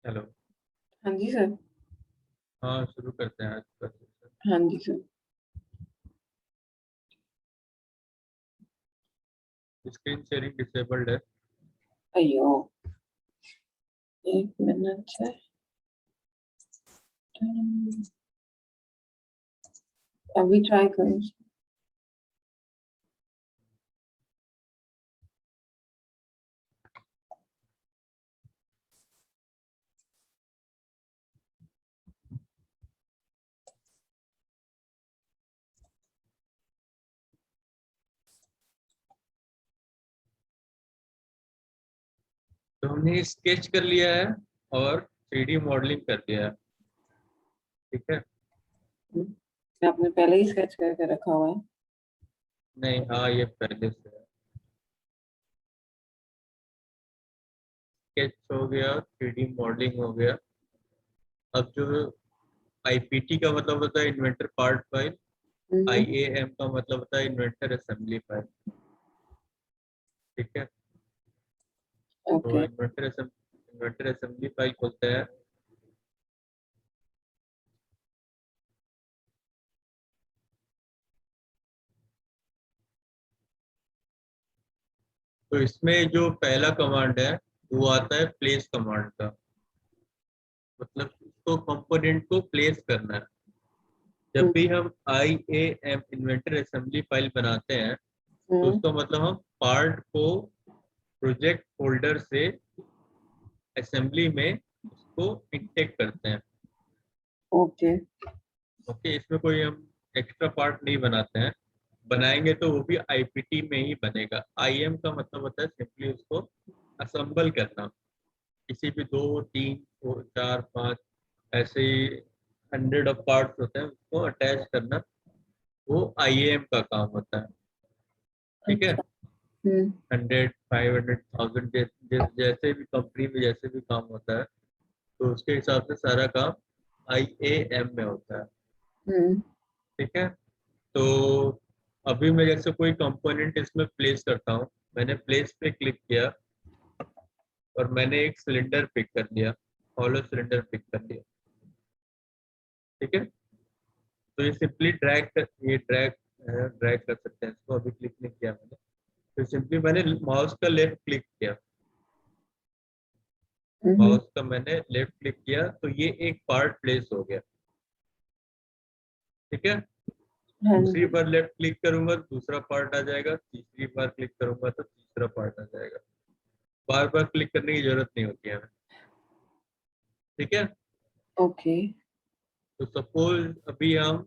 Hello. हाँ जी sir. हाँ, शुरू करते हैं आज का सेशन। हाँ जी सर। स्क्रीन शेयरिंग डिसेबल्ड है। अयो, एक मिनट से। अभी ट्राई करूँ। तो हमने स्केच कर लिया है और 3D मॉडलिंग कर लिया है। ठीक है। आपने पहले ही स्केच करके रखा हुआ है। नहीं, हाँ, ये पहले से है। स्केच हो गया, 3D मॉडलिंग हो गया। अब जो आईपीटी का मतलब होता है इन्वेंटर पार्ट फाइल, हम्म। आईएएम का मतलब होता है इन्वेंटर असेंबली फाइल। ठीक है। तो ओके। इन्वेंटर असेंबली फाइल खोलते हैं। तो इसमें जो पहला कमांड है वो आता है प्लेस कमांड का। मतलब उसको कंपोनेंट को प्लेस करना है। जब भी हम I A M Inventor assembly file बनाते हैं तो हम्म। उसका मतलब हम पार्ट को प्रोजेक्ट फोल्डर से असेंबली में उसको इंटेक करते हैं। ओके। ओके, इसमें कोई हम एक्स्ट्रा पार्ट नहीं बनाते हैं। बनाएंगे तो वो भी आईपीटी में ही बनेगा। आईएम का मतलब होता है सिंपली उसको असेंबल करना। किसी भी दो तीन चार पांच ऐसे ही 100 ऑफ पार्ट्स होते हैं, उसको अटैच करना, वो आईएएम का काम होता है। ठीक है। अच्छा। हम्म। 100, 500, 1000 जैसे भी कंपनी में जैसे भी काम होता है तो उसके हिसाब से सारा काम आईएएम में होता है। हम्म। ठीक है। तो अभी मैं जैसे कोई कंपोनेंट इसमें प्लेस करता हूँ। मैंने प्लेस पे क्लिक किया और मैंने एक सिलेंडर पिक कर लिया, हॉलो सिलेंडर पिक कर लिया। ठीक है। तो ये सिंपली ड्रैग कर सकते हैं इसको। अभी क्लिक नहीं किया मैंने, तो सिंपली मैंने माउस का लेफ्ट क्लिक किया। हम्म। माउस का मैंने लेफ्ट क्लिक किया तो ये एक पार्ट प्लेस हो गया। ठीक है। हाँ दूसरी जी। बार लेफ्ट क्लिक करूंगा तो दूसरा पार्ट आ जाएगा, तीसरी बार क्लिक करूंगा तो तीसरा पार्ट आ जाएगा। बार बार क्लिक करने की जरूरत नहीं होती है हमें। ठीक है। ओके। तो सपोज अभी हम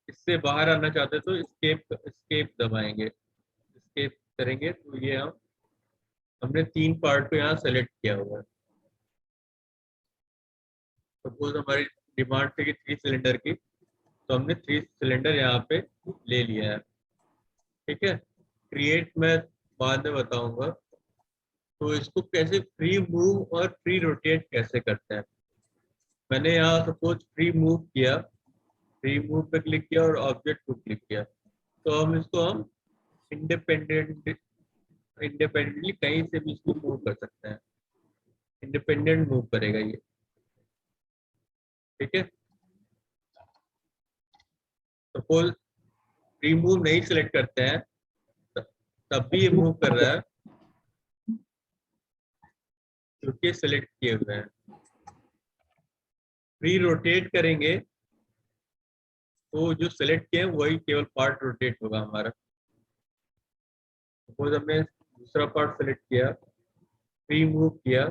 इससे बाहर आना चाहते हैं तो स्केप स्केप दबाएंगे। स्केप करेंगे तो ये हमने तीन पार्ट को यहाँ सेलेक्ट किया हुआ है। सपोज हमारी डिमांड थी कि 3 सिलेंडर की, तो हमने 3 सिलेंडर यहाँ पे ले लिया है। ठीक है। क्रिएट मैं बाद में बताऊंगा। तो इसको कैसे फ्री मूव और फ्री रोटेट कैसे करते हैं। मैंने यहाँ सपोज फ्री मूव किया, फ्री मूव पे क्लिक किया और ऑब्जेक्ट को क्लिक किया, तो हम इंडिपेंडेंट इंडिपेंडेंटली कहीं से भी इसको मूव कर सकते हैं। इंडिपेंडेंट मूव करेगा ये। ठीक है। सपोज फ्री मूव नहीं सिलेक्ट करते हैं तब भी ये मूव कर रहा है क्योंकि सिलेक्ट किए हुए हैं। फ्री रोटेट करेंगे तो जो सिलेक्ट किए हैं वही केवल पार्ट रोटेट होगा हमारा। सपोज हमने दूसरा पार्ट सेलेक्ट किया, फ्री मूव किया,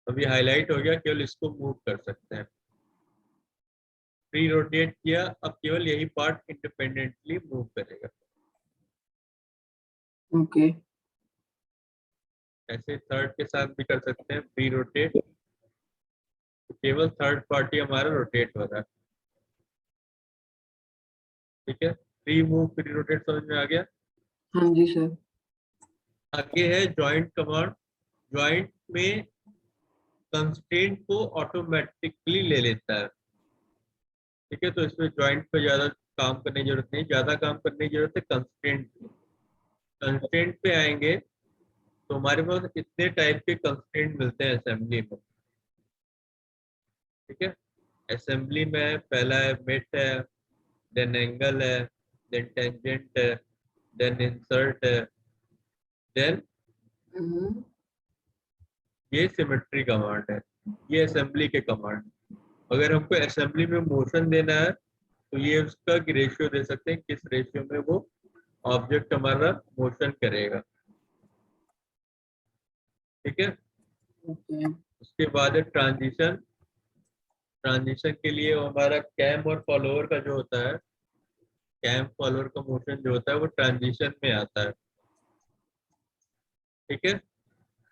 अभी हाईलाइट हो गया, केवल इसको मूव कर सकते हैं। फ्री रोटेट किया, अब केवल यही पार्ट इंडिपेंडेंटली मूव करेगा। ओके। ऐसे थर्ड के साथ भी कर सकते हैं फ्री रोटेट, तो केवल थर्ड पार्टी हमारा रोटेट हो रहा है। ठीक है। फ्री मूव फ्री रोटेट समझ में आ गया। हाँ जी सर। आगे है ज्वाइंट कमांड। ज्वाइंट में कंस्ट्रेंट को ऑटोमेटिकली ले लेता है। ठीक है। तो इसमें ज्वाइंट पे ज्यादा काम करने की जरूरत नहीं, ज्यादा काम करने की जरूरत है कंस्ट्रेंट पे। कंस्ट्रेंट पे आएंगे तो हमारे पास इतने टाइप के कंस्ट्रेंट मिलते हैं असेंबली में। ठीक है, असेंबली में पहला है मेट है, देन एंगल है, देन टेंजेंट है, देन इंसर्ट है, देन हम्म, ये सिमेट्री कमांड है। ये असेंबली के कमांड। अगर हमको असेंबली में मोशन देना है तो ये उसका रेशियो दे सकते हैं, किस रेशियो में वो ऑब्जेक्ट हमारा मोशन करेगा। ठीक है, ओके। उसके बाद है ट्रांजिशन। ट्रांजिशन के लिए वो हमारा कैम और फॉलोअर का जो होता है, कैम फॉलोअर का मोशन जो होता है वो ट्रांजिशन में आता है। ठीक है,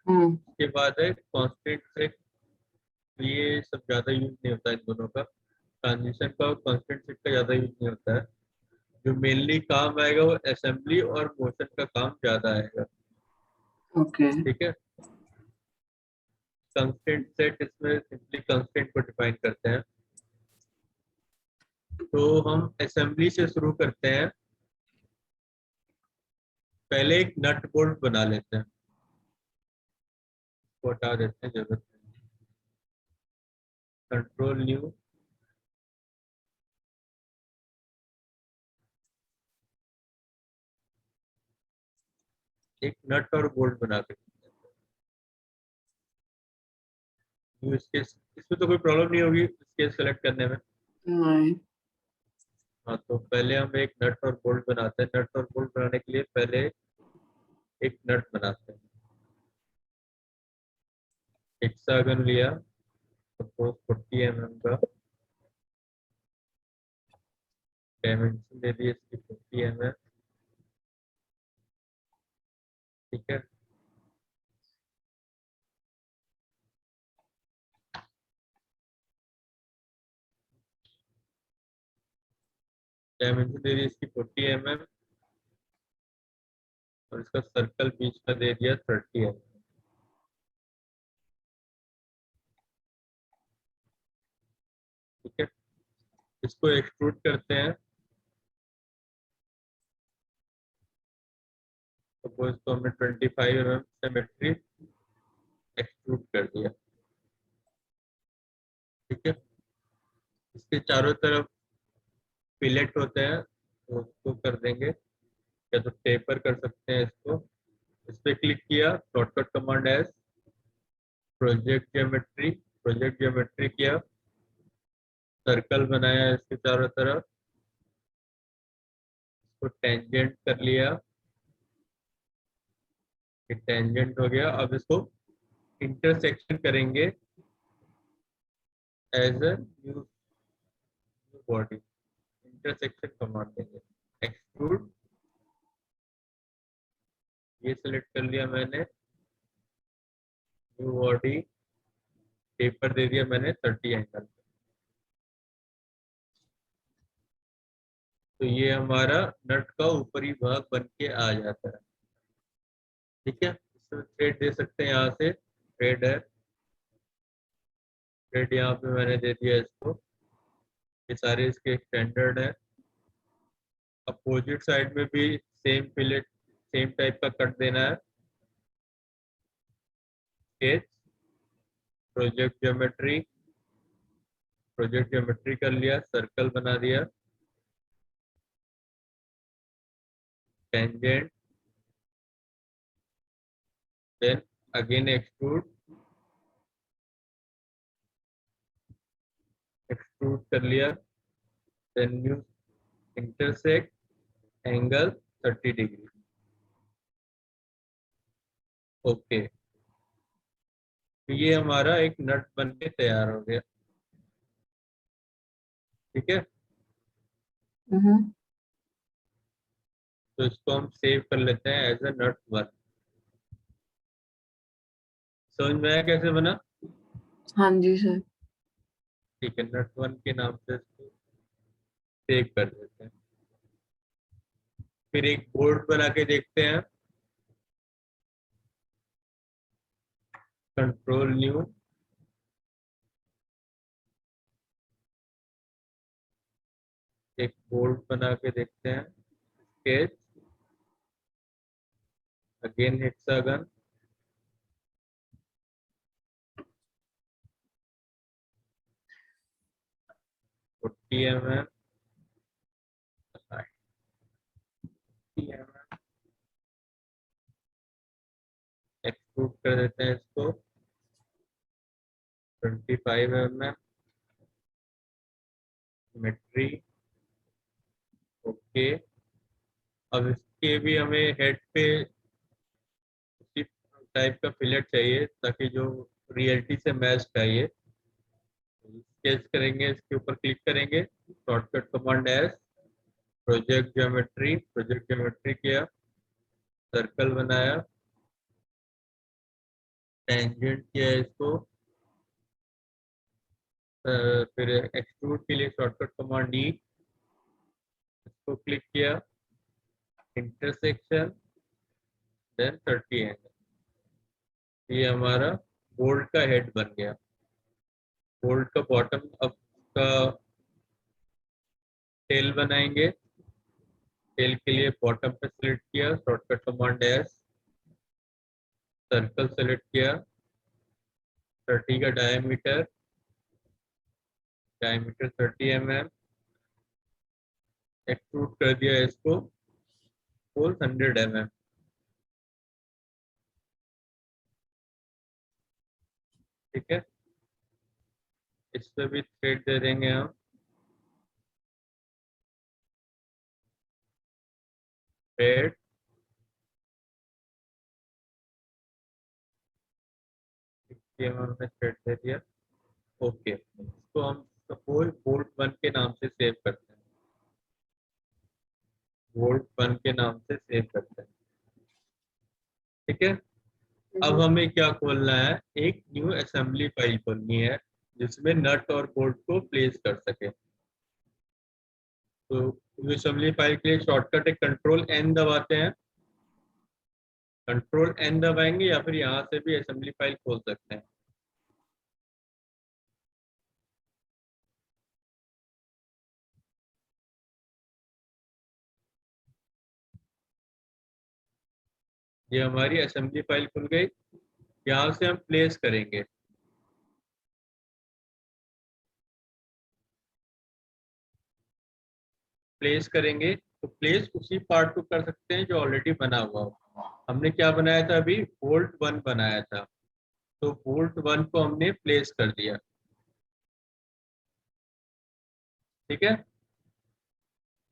हम्म, उसके बाद है कांस्टेंट से। ये सब ज्यादा यूज नहीं होता इन दोनों का, ट्रांजिशन का और कांस्टेंट सेट का ज्यादा यूज नहीं होता है। जो मेनली काम आएगा वो असेंबली और मोशन का काम ज्यादा आएगा। ओके। ठीक है, कंस्टेंट सेट इसमें सिंपली कंस्टेंट को डिफाइन करते हैं। तो हम असेंबली से शुरू करते हैं। पहले एक नट बोल्ट बना लेते हैं, इसको हटा देते हैं, जरूरत नहीं। कंट्रोल न्यू, एक नट और बोल्ट बना के न्यू स्केच। इसमें तो कोई प्रॉब्लम नहीं होगी स्केच सेलेक्ट करने में। नहीं। हाँ, तो पहले हम एक नट और बोल्ट बनाते हैं। नट और बोल्ट बनाने के लिए पहले एक नट बनाते हैं। हेक्सागन लिया, सपोज 40 mm का, डायमेंशन दे दिए इसकी 40 mm। ठीक है, डायमेंशन दे दी इसकी 40 mm, और इसका सर्कल बीच का दे दिया 30 mm। ठीक है, इसको एक्सट्रूड करते हैं। सपोज तो हमने 25 mm सिमेट्री एक्सट्रूड कर दिया। ठीक है, इसके चारों तरफ फिलेट होते हैं, तो उसको कर देंगे, या तो टेपर कर सकते हैं इसको। इस पे क्लिक किया, shortcut command S, project geometry, project geometry किया, सर्कल बनाया इसके चारों तरफ, इसको टेंजेंट कर लिया। ये टेंजेंट हो गया। अब इसको इंटरसेक्शन करेंगे as a new body. Intersection command देंगे, एक्सट्रूड, ये सिलेक्ट कर लिया मैंने, न्यू बॉडी, पेपर दे दिया मैंने 30 एंगल। तो ये हमारा नट का ऊपरी भाग बन के आ जाता है। ठीक है, इसमें थ्रेड दे सकते हैं, यहाँ से थ्रेड है, थ्रेड यहाँ पे मैंने दे दिया इसको। ये सारे इसके स्टैंडर्ड है। अपोजिट साइड में भी सेम फिलेट, सेम टाइप का कट देना है। Sketch, project geometry, project geometry कर लिया, सर्कल बना दिया, tangent, then again extrude, extrude कर लिया, then new intersect angle 30 degree. Okay, तो ये हमारा एक नट बन के तैयार हो गया। ठीक है, हम्म, तो इसको हम सेव कर लेते हैं एज अ नट वन। समझ में आया कैसे बना? हाँ जी सर। ठीक है, नट वन के नाम से इसको सेव कर देते हैं। फिर एक बोर्ड बना के देखते हैं। कंट्रोल न्यू, एक बोर्ड बना के देखते हैं। Sketch, again hexagon, mm, extrude कर देते हैं इसको 25 mm सिमेट्री। ओके, अब इसके भी हमें हेड पे उसी टाइप का फिलेट चाहिए ताकि जो रियलिटी से मैच चाहिए। स्केच करेंगे, इसके ऊपर क्लिक करेंगे, shortcut command S, project geometry किया, सर्कल बनाया, टेंजेंट किया इसको, फिर एक्सट्रूड के लिए शॉर्टकट कमांड ई, इसको क्लिक किया, इंटरसेक्शन, देन 30 एंगल। ये हमारा बोल्ट का हेड बन गया। बोल्ट का बॉटम अब का टेल बनाएंगे। टेल के लिए बॉटम पे सिलेक्ट किया, shortcut command S, circle select किया, 30 का डायमीटर 30 mm, एक्सट्रूड कर दिया इसको फुल 100 mm। ठीक है, इस पे भी थ्रेड दे देंगे हम। थ्रेड हमने थ्रेड दे दिया। ओके, इसको हम सपोज बोल्ट 1 के नाम से सेव करते हैं। बोल्ट 1 के नाम से सेव करते हैं। ठीक है, अब हमें क्या खोलना है, एक न्यू असेंबली फाइल खोलनी है जिसमें नट और बोल्ट को प्लेस कर सके। तो न्यू असेंबली फाइल के लिए शॉर्टकट एक कंट्रोल एन दबाते हैं। कंट्रोल एन दबाएंगे या फिर यहाँ से भी असेंबली फाइल खोल सकते हैं। ये हमारी असेंबली फाइल खुल गई। यहाँ से हम प्लेस करेंगे। प्लेस करेंगे तो प्लेस उसी पार्ट को कर सकते हैं जो ऑलरेडी बना हुआ हो। हमने क्या बनाया था अभी, बोल्ट 1 बनाया था, तो बोल्ट 1 को हमने प्लेस कर दिया। ठीक है,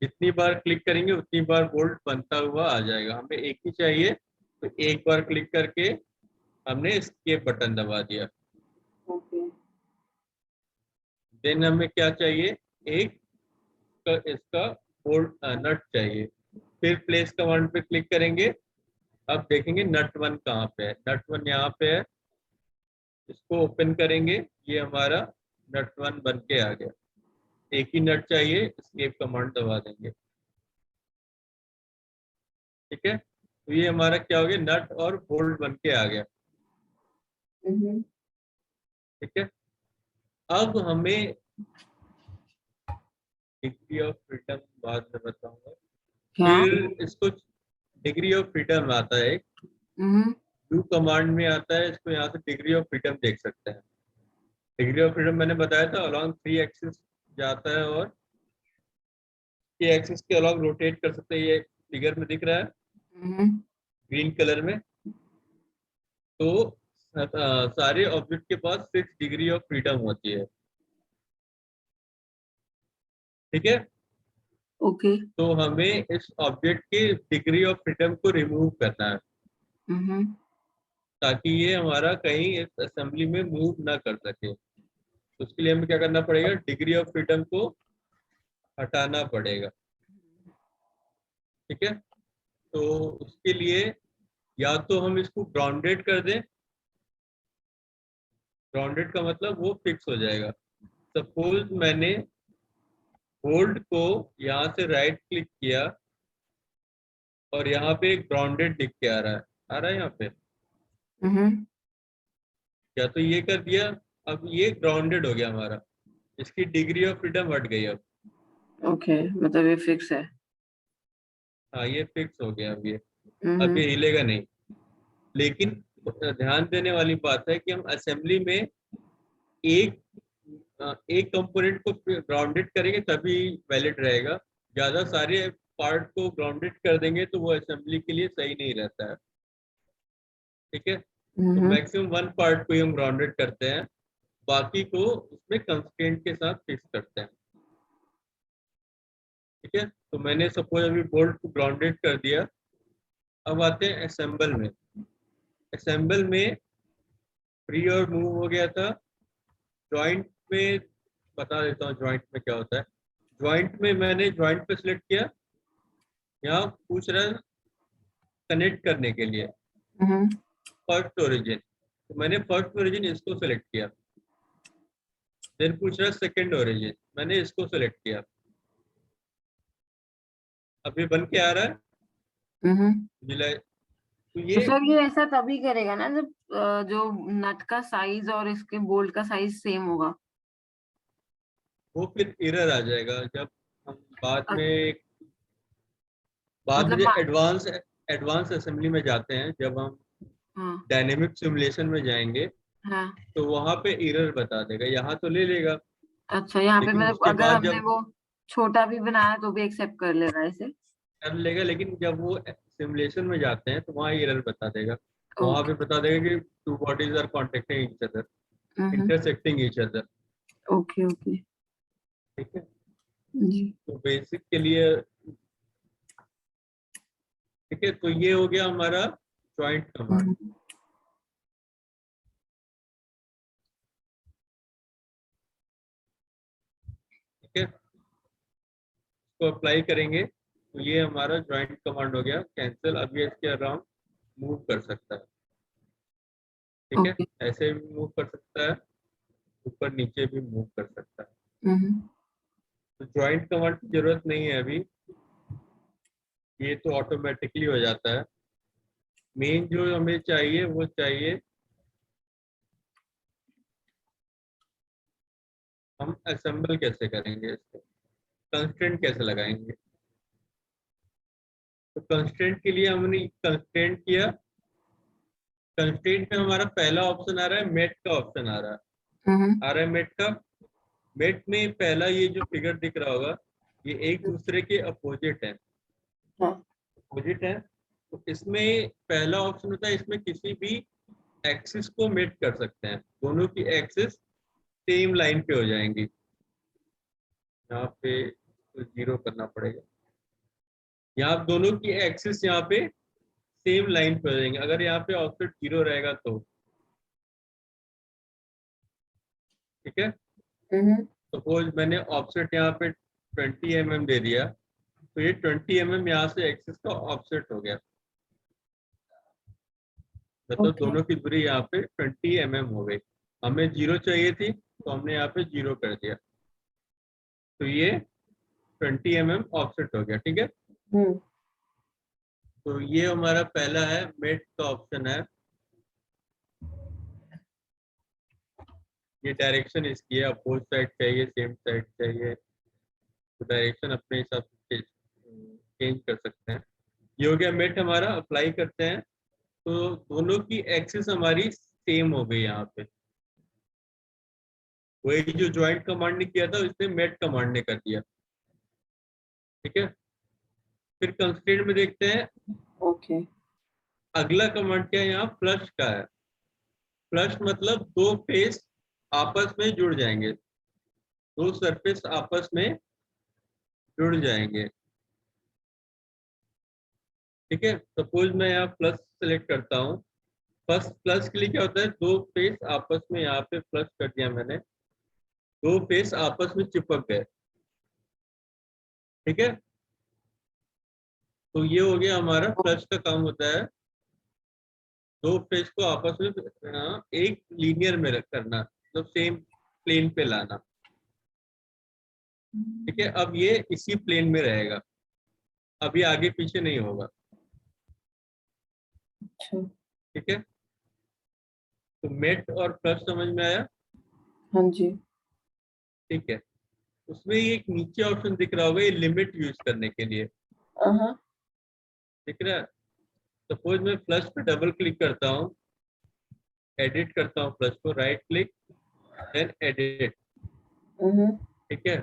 जितनी बार क्लिक करेंगे उतनी बार बोल्ट बनता हुआ आ जाएगा। हमें एक ही चाहिए तो एक बार क्लिक करके हमने एस्केप बटन दबा दिया। ओके, देन हमें क्या चाहिए, एक इसका बोल्ट नट चाहिए। फिर प्लेस कमांड पे क्लिक करेंगे। अब देखेंगे नट 1 कहाँ पे है। नट 1 यहाँ पे है, इसको ओपन करेंगे। ये हमारा नट 1 बन के आ गया। एक ही नट चाहिए, एस्केप कमांड दबा देंगे। ठीक है, तो ये हमारा क्या हो गया, नट और बोल्ट बन के आ गया। ठीक है, अब हमें डिग्री ऑफ फ्रीडम बाद में बताऊंगा। क्या? फिर इसको डिग्री ऑफ फ्रीडम आता है, व्यू कमांड में आता है। इसको यहाँ से डिग्री ऑफ फ्रीडम देख सकते हैं। डिग्री ऑफ फ्रीडम मैंने बताया था अलॉन्ग 3 एक्सिस जाता है और ये एक्सिस के अलॉन्ग रोटेट कर सकते हैं। ये फिगर में दिख रहा है ग्रीन कलर में। तो सारे ऑब्जेक्ट के पास 6 डिग्री ऑफ फ्रीडम होती है। ठीक है, ओके। तो हमें इस ऑब्जेक्ट की डिग्री ऑफ फ्रीडम को रिमूव करना है ताकि ये हमारा कहीं इस असेंबली में मूव ना कर सके। तो उसके लिए हमें क्या करना पड़ेगा, डिग्री ऑफ फ्रीडम को हटाना पड़ेगा। ठीक है, तो उसके लिए या तो हम इसको ग्राउंडेड कर दें। ग्राउंडेड का मतलब वो फिक्स हो जाएगा। सपोज मैंने होल्ड को यहाँ से राइट क्लिक किया और यहाँ पे एक ग्राउंडेड दिख के आ रहा है यहाँ पे। या तो ये कर दिया, अब ये ग्राउंडेड हो गया हमारा, इसकी डिग्री ऑफ फ्रीडम हट गई अब। ओके, मतलब ये फिक्स है। हाँ, ये फिक्स हो गया अब ये हिलेगा नहीं। लेकिन ध्यान देने वाली बात है कि हम असेंबली में एक एक कंपोनेंट को ग्राउंडेड करेंगे तभी वैलिड रहेगा, ज्यादा सारे पार्ट को ग्राउंडेड कर देंगे तो वो असेंबली के लिए सही नहीं रहता है। ठीक है, तो मैक्सिमम वन पार्ट को ही हम ग्राउंडेड करते हैं, बाकी को उसमें कंस्ट्रेंट के साथ फिक्स करते हैं। ठीक है, तो मैंने सपोज अभी बोल्ट को ग्राउंडेड कर दिया। अब आते हैं असेंबल में। असेंबल में फ्री और मूव हो गया था। जॉइंट में बता देता हूँ जॉइंट में क्या होता है। जॉइंट में मैंने जॉइंट पे सिलेक्ट किया, यहाँ पूछ रहा है कनेक्ट करने के लिए फर्स्ट ओरिजिन, तो मैंने फर्स्ट ओरिजिन इसको सिलेक्ट किया। फिर पूछ रहा है सेकंड ओरिजिन, मैंने इसको सिलेक्ट किया। अभी बन के आ रहा है जुलाई। तो तो ये सर ये ऐसा तभी करेगा ना जब जो नट का साइज और इसके बोल्ट का साइज सेम होगा। वो फिर एरर आ जाएगा जब हम बाद अ- में मतलब जब एडवांस एडवांस असेंबली में जाते हैं, जब हम हाँ डायनेमिक सिमुलेशन में जाएंगे हाँ। तो वहां पे एरर बता देगा। यहाँ तो ले लेगा, अच्छा यहाँ पे लेकिन मतलब उसके अगर बाद हमने जब वो छोटा भी बनाया तो भी एक्सेप्ट कर लेगा इसे। कर लेगा, लेकिन जब वो सिमुलेशन में जाते हैं तो वहाँ एरर बता देगा। वहां पे ओके। बता देगा कि two bodies are contacting each other, hmm. Intersecting each other. Okay okay. ठीक है, जी। तो बेसिक के लिए। ठीक है, तो ये हो गया हमारा जॉइंट कमांड। हम्म। ठीक है, इसको अप्लाई करेंगे तो ये हमारा जॉइंट कमांड हो गया कैंसिल। अब ये इसके अराउंड मूव कर सकता है। ठीक है, ओके। ऐसे भी मूव कर सकता है, ऊपर नीचे भी मूव कर सकता है। हम्म। तो जॉइंट कमांड की जरूरत नहीं है अभी, ये तो ऑटोमेटिकली हो जाता है। मेन जो हमें चाहिए वो चाहिए हम असेंबल कैसे करेंगे इसको, कंस्ट्रेंट कैसे लगाएंगे। तो कंस्ट्रेंट के लिए हमने कंस्ट्रेंट किया। कंस्ट्रेंट में हमारा पहला ऑप्शन आ रहा है, मेट का ऑप्शन आ रहा है। हम्म। आ रहा है मेट का। मेट में पहला ये जो फिगर दिख रहा होगा, ये एक दूसरे के अपोजिट है। हाँ। अपोजिट है, तो इसमें पहला ऑप्शन होता है, इसमें किसी भी एक्सिस को मेट कर सकते हैं, दोनों की एक्सिस सेम लाइन पे हो जाएंगी। यहाँ पे तो जीरो करना पड़ेगा। यहाँ दोनों की एक्सिस यहाँ पे सेम लाइन पे हो जाएंगे, अगर यहाँ पे ऑफसेट जीरो रहेगा तो। ठीक है, सपोज मैंने ऑफसेट यहाँ पे 20 mm दे दिया, तो ये 20 mm यहाँ से एक्सिस का ऑफसेट हो गया। मतलब ओके। दोनों की दूरी यहाँ पे 20 mm हो गई। हमें जीरो चाहिए थी तो हमने यहाँ पे जीरो कर दिया, तो ये 20 mm ऑफसेट हो गया। ठीक है, हम्म। तो ये हमारा पहला है, मेट का ऑप्शन है। ये डायरेक्शन इसकी है, अपोज साइड चाहिए सेम साइड चाहिए, तो डायरेक्शन अपने हिसाब से चेंज कर सकते हैं। ये हो गया मेट हमारा। अप्लाई करते हैं तो दोनों की एक्सिस हमारी सेम हो गई यहाँ पे। वही जो ज्वाइंट कमांड ने किया था इसने मेट कमांड ने कर दिया। ठीक है, फिर कंस्ट्रेंट में देखते हैं। ओके। अगला कमांड क्या है, यहाँ फ्लश का है। फ्लश मतलब दो फेस आपस में जुड़ जाएंगे, दो सरफेस आपस में जुड़ जाएंगे। ठीक है, सपोज मैं यहाँ प्लस सेलेक्ट करता हूँ। प्लस प्लस के लिए क्या होता है, दो फेस आपस में, यहाँ पे प्लस कर दिया मैंने, दो फेस आपस में चिपक गए। ठीक है, तो ये हो गया हमारा फ्लश का काम होता है, दो फेस को आपस में एक लीनियर में करना, मतलब सेम प्लेन पे लाना। ठीक है, अब ये इसी प्लेन में रहेगा, अभी आगे पीछे नहीं होगा। अच्छा। ठीक है, तो मेट और फ्लश समझ में आया। हाँ जी। ठीक है, उसमें ही एक नीचे ऑप्शन दिख रहा होगा, ये लिमिट यूज करने के लिए हाँ। दिख रहा है। सपोज मैं फ्लश पे डबल क्लिक करता हूँ, एडिट करता हूँ फ्लश को, राइट क्लिक देन एडिट। ठीक है,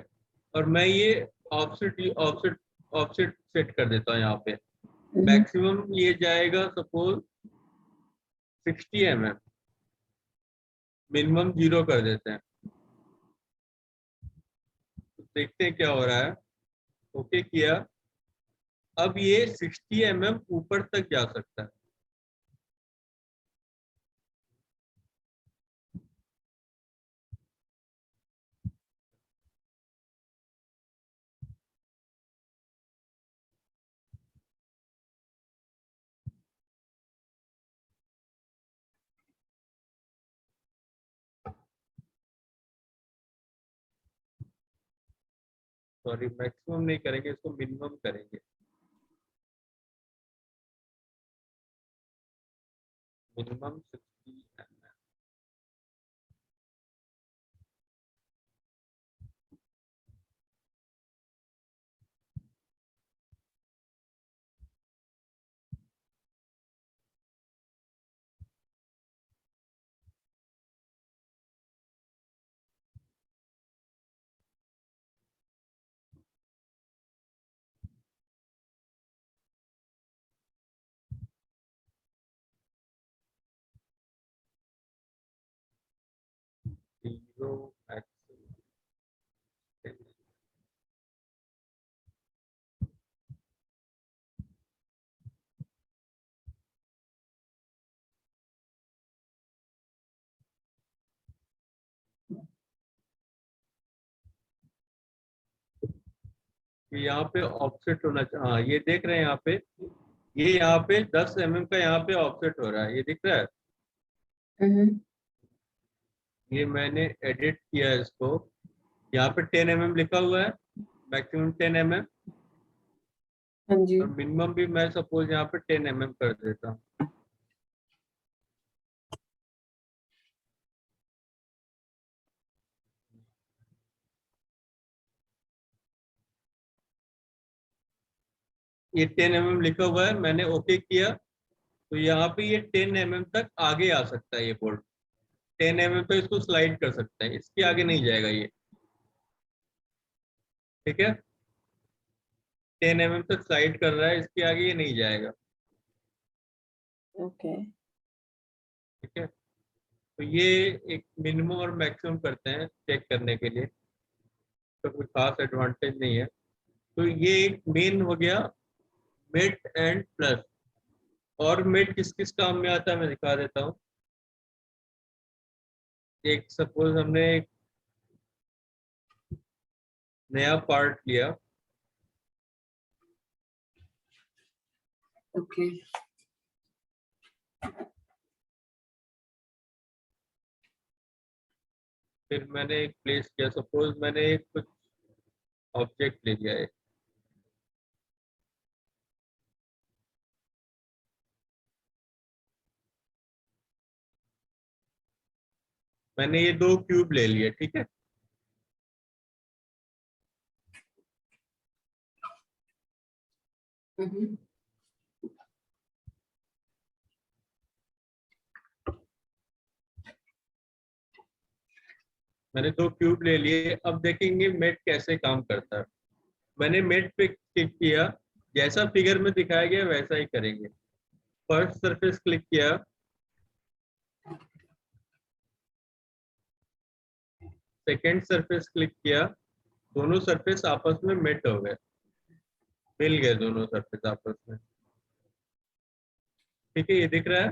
और मैं ये ऑफसेट ऑफसेट ऑफसेट सेट कर देता हूँ यहाँ पे। मैक्सिमम ये जाएगा सपोज 60 mm, मिनिमम 0 कर देते हैं। तो देखते हैं क्या हो रहा है। ओके किया, अब ये 60 mm ऊपर तक जा सकता है। सॉरी, मैक्सिमम नहीं करेंगे, इसको मिनिमम करेंगे। Minimum 60 mm। Zero maximum. यहाँ पे ऑफसेट होना चाहिए। हाँ, ये देख रहे हैं यहाँ पे, ये यहाँ पे 10 mm का यहाँ पे ऑफसेट हो रहा है, ये दिख रहा है। ये मैंने एडिट किया है इसको। यहाँ पे 10 mm लिखा हुआ है, मैक्सिमम 10 mm, हाँ जी। और मिनिमम भी मैं सपोज यहाँ पे 10 mm कर देता हूँ। ये 10 mm लिखा हुआ है, मैंने ओके किया, तो यहाँ पे ये 10 mm तक आगे आ सकता है। ये बोल्ट 10 mm तक इसको स्लाइड कर सकता है, इसके आगे नहीं जाएगा ये। ठीक है, 10 mm तक स्लाइड कर रहा है, इसके आगे ये नहीं जाएगा। ओके। ठीक है, तो ये एक मिनिमम और मैक्सिमम करते हैं चेक करने के लिए, तो कोई खास एडवांटेज नहीं है। तो ये एक मेन हो गया, मेट एंड प्लस। और मेट किस किस काम में आता है मैं दिखा देता हूँ। एक सपोज हमने एक नया पार्ट लिया, ओके। फिर मैंने एक प्लेस किया, सपोज मैंने एक कुछ ऑब्जेक्ट ले लिया है। मैंने ये 2 क्यूब ले लिए, ठीक है। मैंने 2 क्यूब ले लिए, अब देखेंगे मेट कैसे काम करता है। मैंने मेट पे क्लिक किया, जैसा फिगर में दिखाया गया वैसा ही करेंगे। फर्स्ट सरफेस क्लिक किया, सेकेंड सरफेस क्लिक किया, दोनों सरफेस आपस में मेट हो गए, मिल गए दोनों सरफेस आपस में। ठीक है, ये दिख रहा है,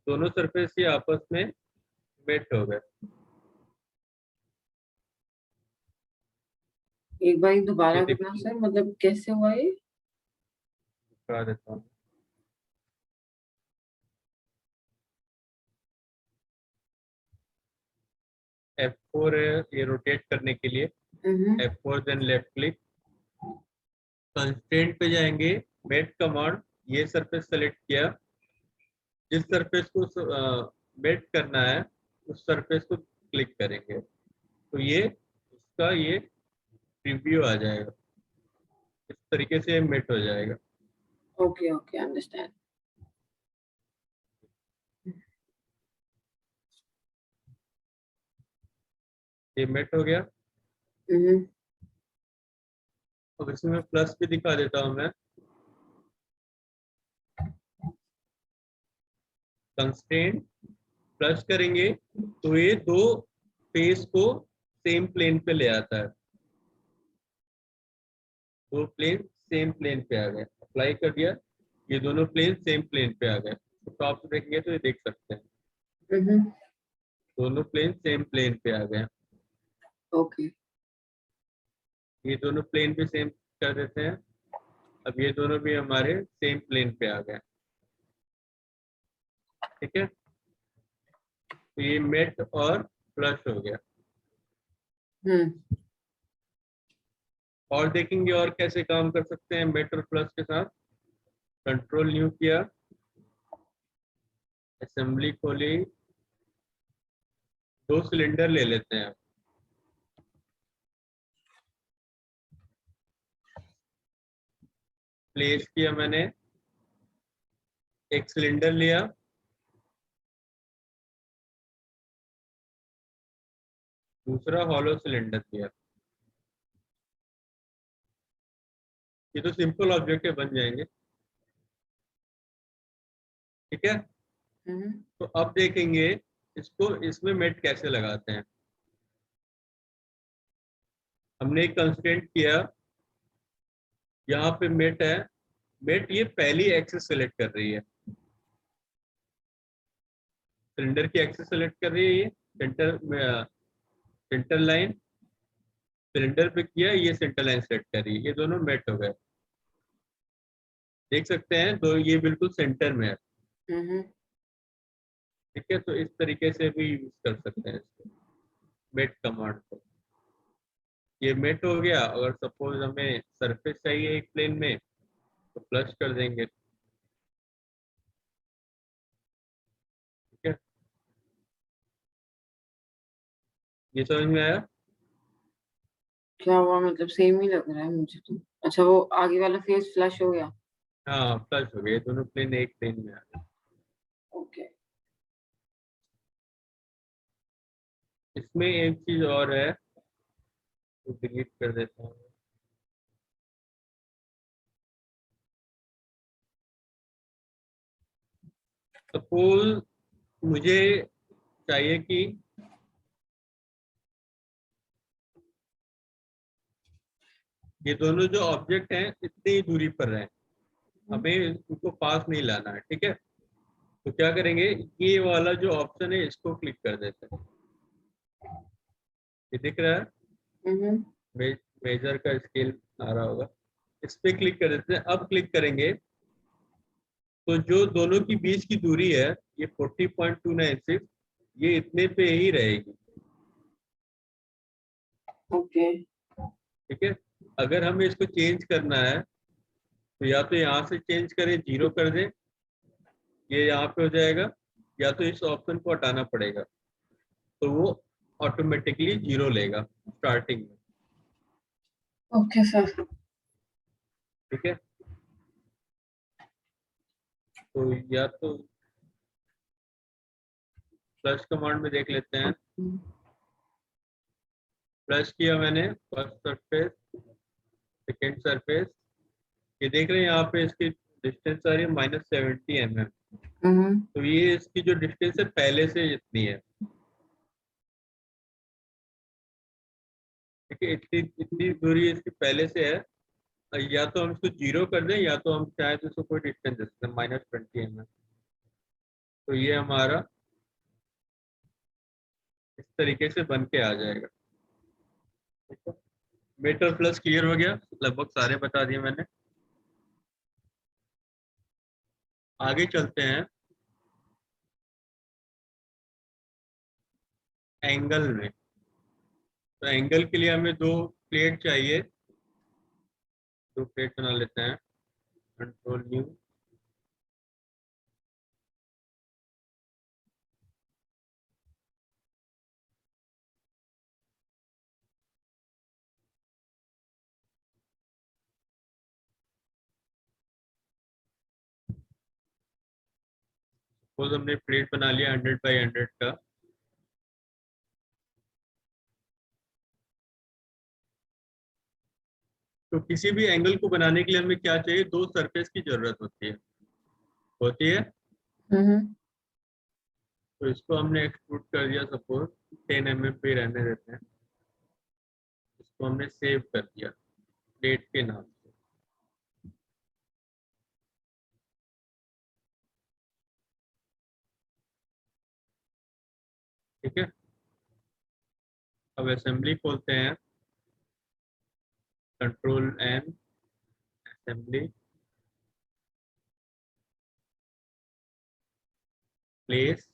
दोनों सरफेस ये आपस में मेट हो गए। एक बार ये दोबारा करना दिखा सर, मतलब कैसे हुआ ये? देता हूँ। F4 है ये रोटेट करने के लिए, F4 then left click, constraint पे जाएंगे, मेट कमांड, ये सरफेस सेलेक्ट किया, जिस सरफेस को मेट करना है उस सरफेस को क्लिक करेंगे, तो ये उसका ये प्रीव्यू आ जाएगा, इस तरीके से मेट हो जाएगा। Okay okay, understand. ये मेट हो गया। हम्म अब इसमें प्लस भी दिखा देता हूँ मैं। कंस्ट्रेंट प्लस करेंगे तो ये दो फेस को सेम प्लेन पे ले आता है, दो प्लेन सेम प्लेन पे आ गए, अप्लाई कर दिया, ये दोनों प्लेन सेम प्लेन पे आ गए। तो टॉप से देखेंगे तो ये देख सकते हैं हम्म। दोनों प्लेन सेम प्लेन पे आ गए। ओके। ये दोनों प्लेन भी सेम कर देते हैं। अब ये दोनों भी हमारे सेम प्लेन पे आ गए। ठीक है, तो ये मेट और फ्लश हो गया। हम्म और देखेंगे और कैसे काम कर सकते हैं मेट और प्लस के साथ। कंट्रोल न्यू किया, असेंबली खोली, दो सिलेंडर ले लेते हैं। प्लेस किया मैंने, एक सिलेंडर लिया, दूसरा हॉलो सिलेंडर लिया। ये तो सिंपल ऑब्जेक्ट है, बन जाएंगे। ठीक है, हम्म तो अब देखेंगे इसको, इसमें मेट कैसे लगाते हैं। हमने एक कंस्ट्रेंट किया, यहाँ पे मेट है, मेट ये पहली एक्सिस सेलेक्ट कर रही है, सिलेंडर की एक्सिस सेलेक्ट कर रही है, ये सेंटर में सेंटर लाइन सिलेंडर पे किया, ये सेंटर लाइन सेलेक्ट कर रही है, ये दोनों मेट हो गए। देख सकते हैं दो, ये बिल्कुल सेंटर में है। हम्म। ठीक है, तो इस तरीके से भी यूज कर सकते हैं इसको, मेट कमांड को। ये मेट हो गया। अगर सपोज हमें सरफेस चाहिए एक प्लेन में तो प्लस कर देंगे। ठीक है, ये समझ में आया। क्या हुआ, मतलब सेम ही लग रहा है मुझे तो। अच्छा, वो आगे वाला फेस फ्लश हो गया। हाँ प्लस हो गया, ये दोनों प्लेन एक प्लेन में आ गए। ओके। इसमें एक चीज और है, तो डिलीट कर देता हूँ। सपोज मुझे चाहिए कि ये दोनों जो ऑब्जेक्ट हैं इतनी ही दूरी पर रहें, हमें उनको पास नहीं लाना है। ठीक है, तो क्या करेंगे, ये वाला जो ऑप्शन है इसको क्लिक कर देते हैं। ये दिख रहा है, हम्म मेजर का स्केल आ रहा होगा, इस पे क्लिक कर देते हैं। अब क्लिक करेंगे तो जो दोनों की बीच की दूरी है ये 40.296, ये इतने पे ही रहेगी। ओके। ठीक है, अगर हमें इसको चेंज करना है तो या तो यहाँ से चेंज करें, जीरो कर दें, ये यहाँ पे हो जाएगा, या तो इस ऑप्शन को हटाना पड़ेगा, तो वो ऑटोमेटिकली जीरो लेगा स्टार्टिंग में। Okay sir. ठीक है, तो या तो प्लस कमांड में देख लेते हैं। प्लस किया मैंने, फर्स्ट सरफेस, सेकेंड सरफेस, ये देख रहे हैं यहाँ पे इसकी डिस्टेंस आ रही है -70 mm। हम्म तो ये इसकी जो डिस्टेंस है पहले से इतनी है। ठीक है, इतनी इतनी दूरी इसकी पहले से है। या तो हम इसको जीरो कर दें, या तो हम चाहे तो इसको कोई डिस्टेंस दे सकते हैं -20 mm। तो ये हमारा इस तरीके से बन के आ जाएगा। ठीक है, मेटल प्लस क्लियर हो गया, लगभग सारे बता दिए मैंने। आगे चलते हैं एंगल में। तो एंगल के लिए हमें दो प्लेट चाहिए, दो प्लेट बना लेते हैं। कंट्रोल न्यू, सपोज हमने प्लेट बना लिया 100 बाई 100 का। तो किसी भी एंगल को बनाने के लिए हमें क्या चाहिए, दो सरफेस की जरूरत होती है। हम्म तो इसको हमने एक्सट्रूड कर दिया, सपोज 10 mm पे रहने देते हैं। इसको हमने सेव कर दिया प्लेट के नाम से। ठीक है, अब असेंबली खोलते हैं, Ctrl+N, असेंबली, प्लेस,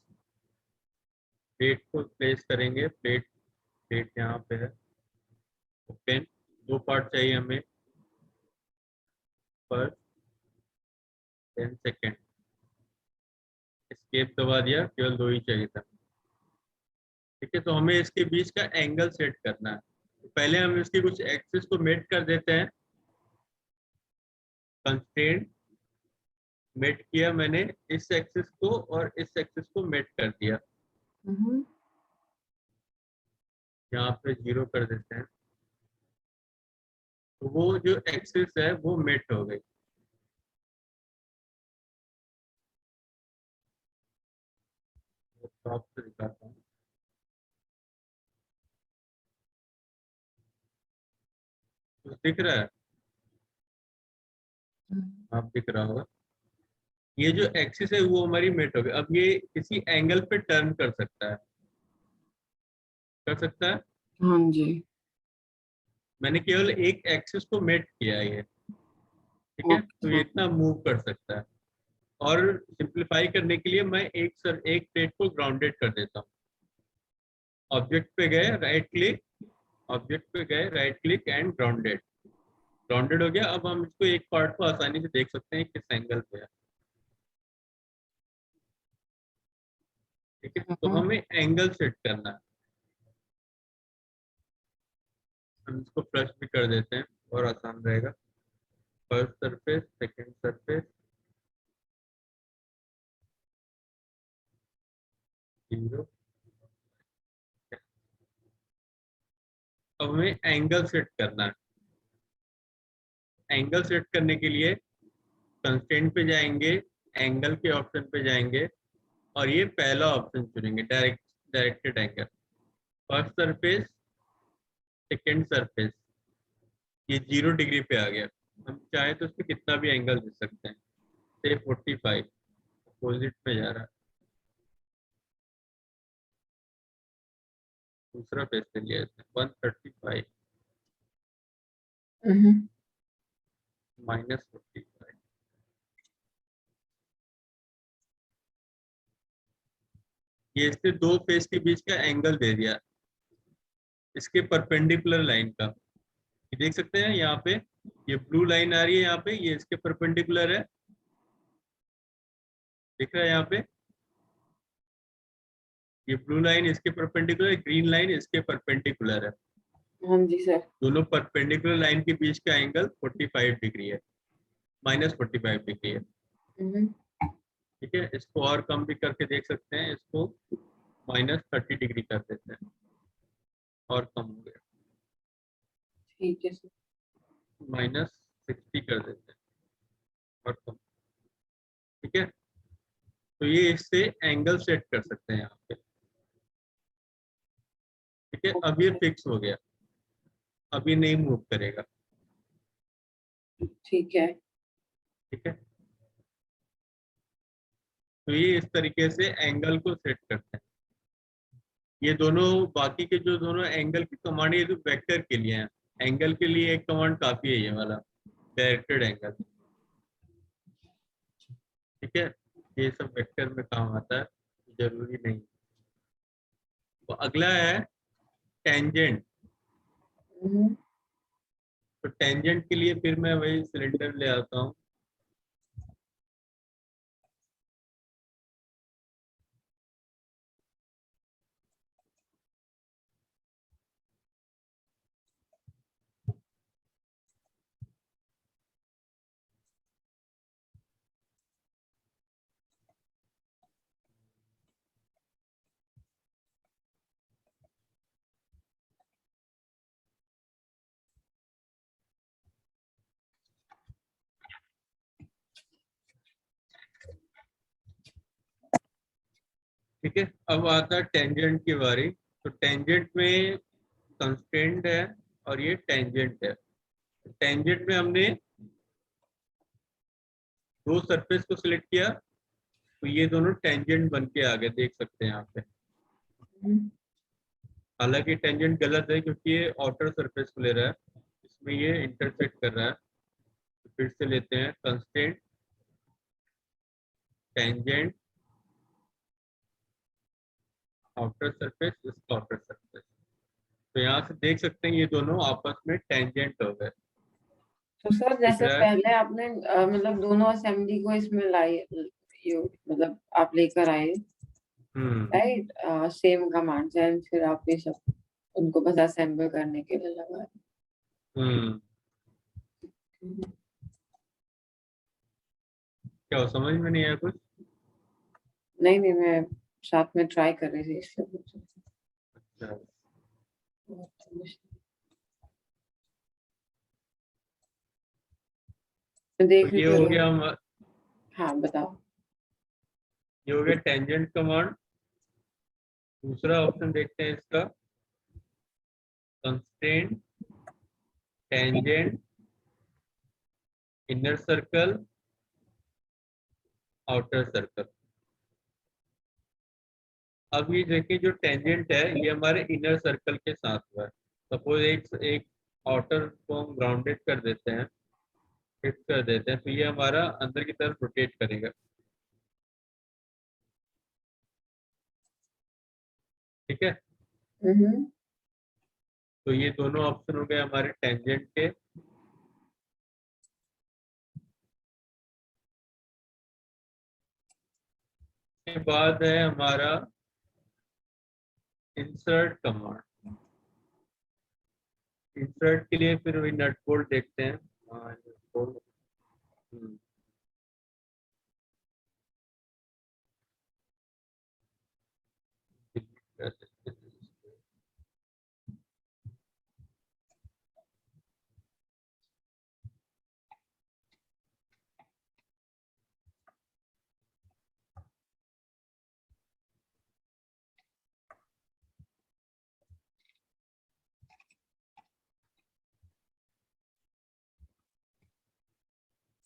प्लेट को प्लेस करेंगे, प्लेट प्लेट यहाँ पे है। ओपन, दो पार्ट चाहिए हमें, फर्स्ट 10 सेकेंड, एस्केप दबा दिया, केवल दो ही चाहिए था। ठीक है, तो हमें इसके बीच का एंगल सेट करना है। तो पहले हम इसकी कुछ एक्सिस को मेट कर देते हैं। कंस्ट्रेंट मेट किया मैंने, इस एक्सिस को और इस एक्सिस को मेट कर दिया। हम्म यहाँ पे 0 कर देते हैं, तो वो जो एक्सिस है वो मेट हो गई। टॉप से दिखाता हूँ, कुछ दिख रहा है, आप दिख रहा होगा। ये जो एक्सिस है वो हमारी मेट हो गई। अब ये किसी एंगल पे टर्न कर सकता है, कर सकता है। हाँ जी। मैंने केवल एक एक्सिस को मेट किया है ये। ठीक है, तो ओके ये ओके। इतना मूव कर सकता है। और सिंप्लीफाई करने के लिए मैं एक प्लेट को ग्राउंडेड कर देता हूँ। ऑब्जेक्ट पे गए राइट क्लिक, ऑब्जेक्ट पे गए right click and grounded, grounded हो गया। अब हम इसको एक पार्ट को आसानी से देख सकते हैं किस एंगल पे है। ठीक है, तो हम्म हमें एंगल सेट करना है। हम इसको फ्लश भी कर देते हैं और आसान रहेगा। First surface, second surface, 0। अब हमें एंगल सेट करना है। एंगल सेट करने के लिए कंस्ट्रेंट पे जाएंगे, एंगल के ऑप्शन पे जाएंगे और ये पहला ऑप्शन चुनेंगे, directed angle. First surface, second surface, ये 0 डिग्री पे आ गया। हम चाहे तो उसपे कितना भी एंगल दे सकते हैं, से 45, अपोजिट में जा रहा है। दूसरा फेस ले लिया इसने, 135 हम्म -45। ये इसने दो फेस के बीच का एंगल दे दिया, इसके परपेंडिकुलर लाइन का। ये देख सकते हैं यहाँ पे, ये ब्लू लाइन आ रही है यहाँ पे, ये इसके परपेंडिकुलर है। दिख रहा है यहाँ पे, ये ब्लू लाइन इसके परपेंडिकुलर, ग्रीन लाइन इसके परपेंडिकुलर है। हाँ जी सर। दोनों परपेंडिकुलर लाइन के बीच का एंगल 45 डिग्री है, -45 डिग्री है। हम्म ठीक है, इसको और कम भी करके देख सकते हैं, इसको -30 डिग्री कर देते हैं, और कम हो गया, ठीक है सर। -60 कर देते हैं, और कम। ठीक है, तो ये इससे एंगल सेट कर सकते हैं यहाँ पे। ठीक है, अब ये ओके फिक्स हो गया, अब ये नहीं मूव करेगा। ठीक है। ठीक है, तो ये इस तरीके से एंगल को सेट करते हैं। ये दोनों बाकी के जो दोनों एंगल की कमांड, ये जो वेक्टर के लिए है, एंगल के लिए एक कमांड काफी है, ये वाला डायरेक्टेड एंगल। ठीक है, ये सब वेक्टर में काम आता है, जरूरी नहीं। तो अगला है टेंजेंट। हम्म तो टेंजेंट के लिए फिर मैं वही सिलेंडर ले आता हूँ। ठीक है, अब आता है टेंजेंट की बारी। तो टेंजेंट में कंस्ट्रेंट है और ये टेंजेंट है। टेंजेंट में हमने दो सरफेस को सिलेक्ट किया, तो ये दोनों टेंजेंट बन के आ गए, देख सकते हैं यहाँ पे। हालांकि टेंजेंट गलत है क्योंकि ये आउटर सरफेस को ले रहा है, इसमें ये इंटरसेक्ट कर रहा है। तो फिर से लेते हैं कंस्ट्रेंट टेंजेंट आउटर सरफेस, इसका आउटर सरफेस। तो यहाँ से देख सकते हैं ये दोनों आपस में टेंजेंट हो गए। तो सर दिख जैसे रहा है? पहले आपने मतलब दोनों असेंबली को इसमें लाई, मतलब आप लेकर आए, हम्म राइट, सेम कमांड्स एंड फिर आप ये सब उनको बस असेंबल करने के लिए लगा हम्म रहे। क्या हो, समझ में नहीं आया कुछ? नहीं नहीं, मैं साथ में ट्राई कर रही थी इसलिए पूछ रही अच्छा, थी। मैं तो देख रही ये थी हो अगर। गया हाँ बताओ। ये हो गया टेंजेंट कमांड। दूसरा ऑप्शन देखते हैं इसका, constraint tangent inner circle outer circle. अब ये देखिए जो टेंजेंट है ये हमारे इनर सर्कल के साथ हुआ है। सपोज एक एक आउटर को हम ग्राउंडेड कर देते हैं, फिक्स कर देते हैं, तो ये हमारा अंदर की तरफ रोटेट करेगा। ठीक है, हम्म तो ये दोनों ऑप्शन हो गए हमारे टेंजेंट के। के बाद है हमारा इंसर्ट कमांड। इंसर्ट के लिए फिर वही नट बोल्ट देखते हैं। हाँ, नट बोल्ट। हम्म, delete कर देते हैं।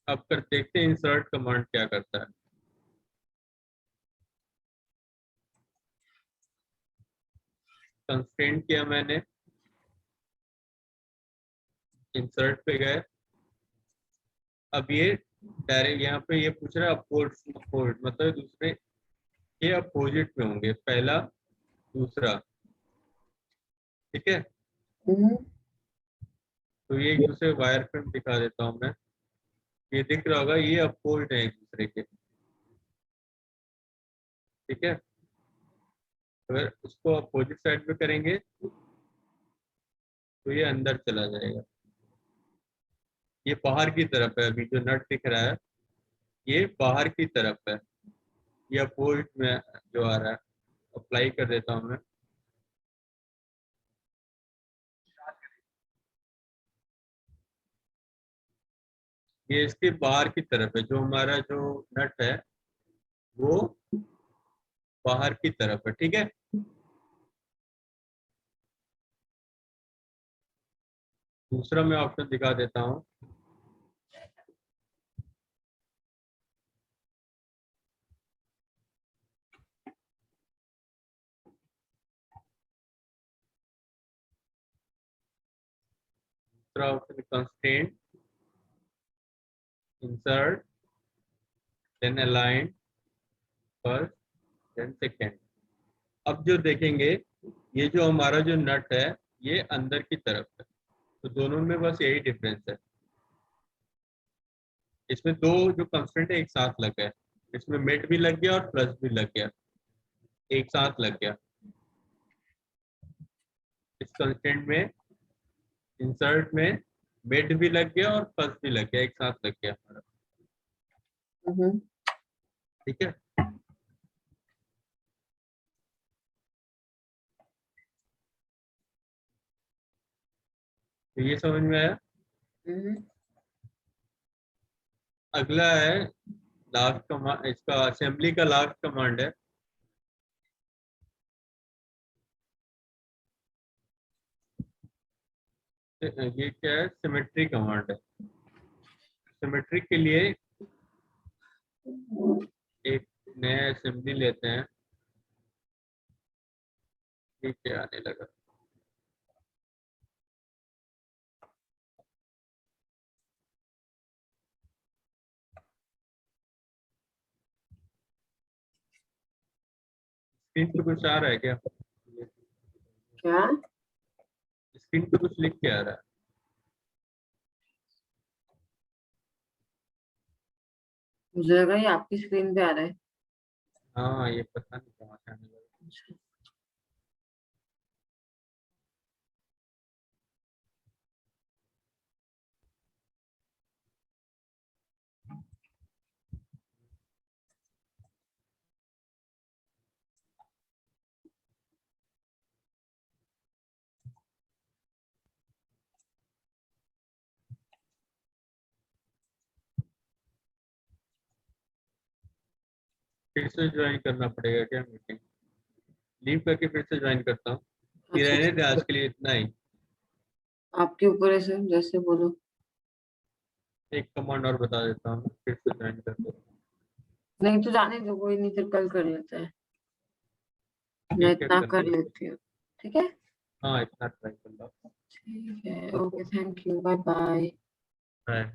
अब कर देखते हैं इंसर्ट कमांड क्या करता है। कंस्ट्रेंट किया मैंने, इंसर्ट पे गए। अब ये डायरेक्ट यहाँ पे ये पूछ रहा है अपोज, अपोज मतलब दूसरे ये अपोजिट में होंगे, पहला दूसरा। ठीक है, हम्म तो ये एक दूसरे वायर फ्रेम दिखा देता हूँ मैं। ये दिख रहा होगा, ये अपोज है एक दूसरे के। ठीक है, अगर उसको अपोजिट साइड पे करेंगे तो ये अंदर चला जाएगा। ये बाहर की तरफ है, अभी जो नट दिख रहा है ये बाहर की तरफ है, ये अपोजिट में जो आ रहा है। अप्लाई कर देता हूँ मैं। ये इसके बाहर की तरफ है, जो हमारा जो नट है वो बाहर की तरफ है। ठीक है, दूसरा मैं ऑप्शन दिखा देता हूँ। दूसरा option constraint insert then align first then second. अब जो देखेंगे ये जो हमारा जो नट है ये अंदर की तरफ है, तो दोनों में बस यही डिफरेंस है। इसमें दो जो कंस्टेंट है एक साथ लग गए, इसमें मिड भी लग गया और प्लस भी लग गया, एक साथ लग गया। इस कंस्टेंट में इंसर्ट में मिड भी लग गया और प्लस भी लग गया, एक साथ लग गया हमारा। हम्म ठीक है, तो ये समझ में आया। हम्म अगला है लास्ट कमांड, इसका असेंबली का लास्ट कमांड है ये क्या है, सिमेट्री कमांड है। सिमेट्री के लिए एक नया असेंबली लेते हैं। ठीक है, आने लगा। स्क्रीन पे कुछ आ रहा है क्या? क्या? स्क्रीन पे कुछ लिख के आ रहा है। मुझे लगा ये आपकी स्क्रीन पे आ रहा है। हाँ, ये पता नहीं कहाँ से आने लगा। अच्छा। फिर से ज्वाइन करना पड़ेगा क्या मीटिंग? लीव करके फिर से ज्वाइन करता हूँ। ये अच्छा रहने ठीक दे है, आज के लिए, इतना ही। आपके ऊपर है सर, जैसे बोलो। एक कमांड और बता देता हूँ, फिर से ज्वाइन कर दो। नहीं तो जाने दो, कोई नहीं, फिर कल कर लेते हैं। मैं ठीक है, इतना कर कर लो। लेती हूँ। ठीक है। हाँ, इतना ट्राई कर लो। ठीक है, okay, thank you, bye bye. Bye.